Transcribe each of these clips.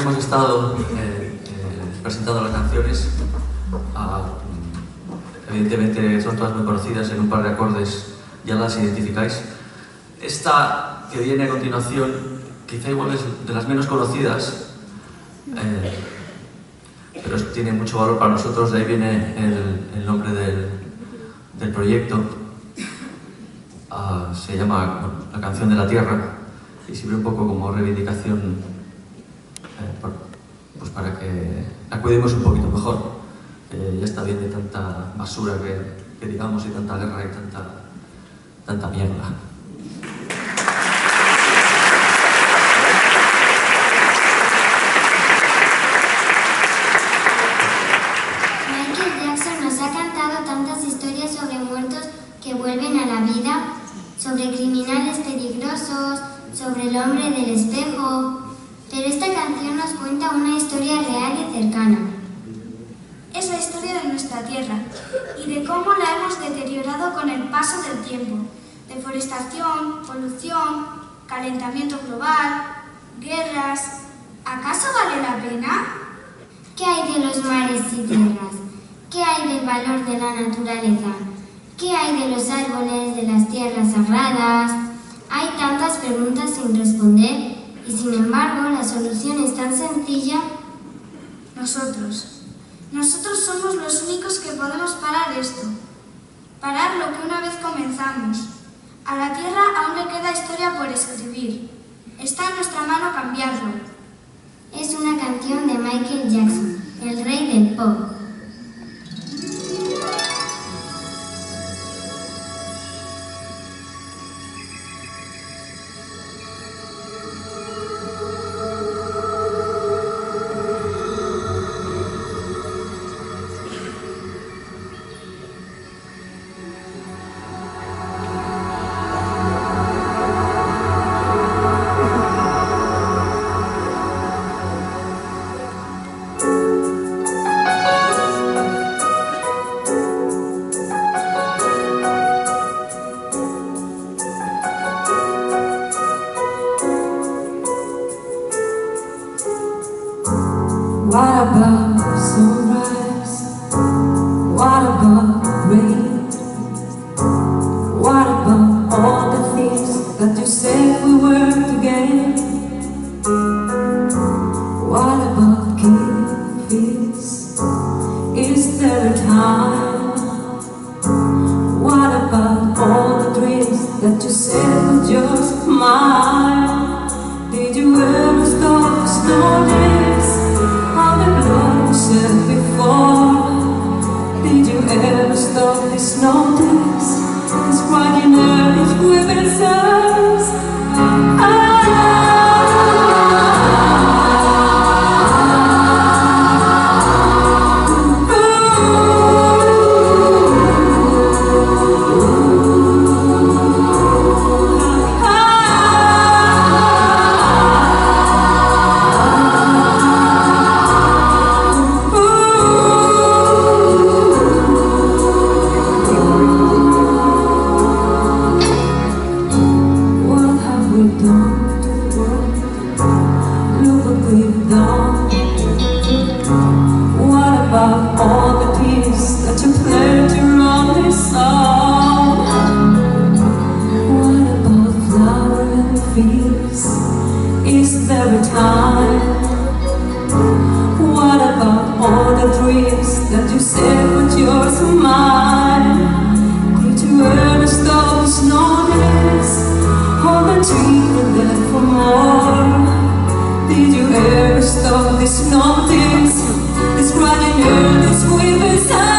hemos estado presentando las canciones, evidentemente son todas muy conocidas, en un par de acordes ya las identificáis. Esta que viene a continuación, quizá igual es de las menos conocidas, pero tiene mucho valor para nosotros, de ahí viene el nombre del proyecto. Se llama La canción de la tierra y sirve un poco como reivindicación, pues para que la cuidemos un poquito mejor. Ya está bien de tanta basura que digamos, y tanta guerra y tanta mierda. Michael Jackson nos ha cantado tantas historias sobre muertos que vuelven a la vida, sobre criminales peligrosos, sobre el hombre del espejo, pero esta canción nos cuenta una historia real y cercana. Es la historia de nuestra tierra y de cómo la hemos deteriorado con el paso del tiempo. Deforestación, polución, calentamiento global, guerras. ¿Acaso vale la pena? ¿Qué hay de los mares y tierras? ¿Qué hay del valor de la naturaleza? ¿Qué hay de los árboles, de las tierras sagradas? Hay tantas preguntas sin responder y sin embargo la solución es tan sencilla. Nosotros somos los únicos que podemos parar esto. Parar lo que una vez comenzamos. A la tierra aún le queda historia por escribir. Está en nuestra mano cambiarlo. Es una canción de Michael Jackson, el rey del pop. What about sunrise? What about rain? What about all the things that you said we were to gain? What about giving peace? Is there a time? What about all the dreams that you said were just mine? Did you ever stop to notice how the blood was shed before? Did you ever stop this notice? This crying earth is weeping souls. Is there a time? What about all the dreams that you said were yours and mine? Did you ever stop to notice all the dreaming that for more? Did you ever stop this notice? This crying earth, this weeping sound.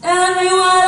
Everyone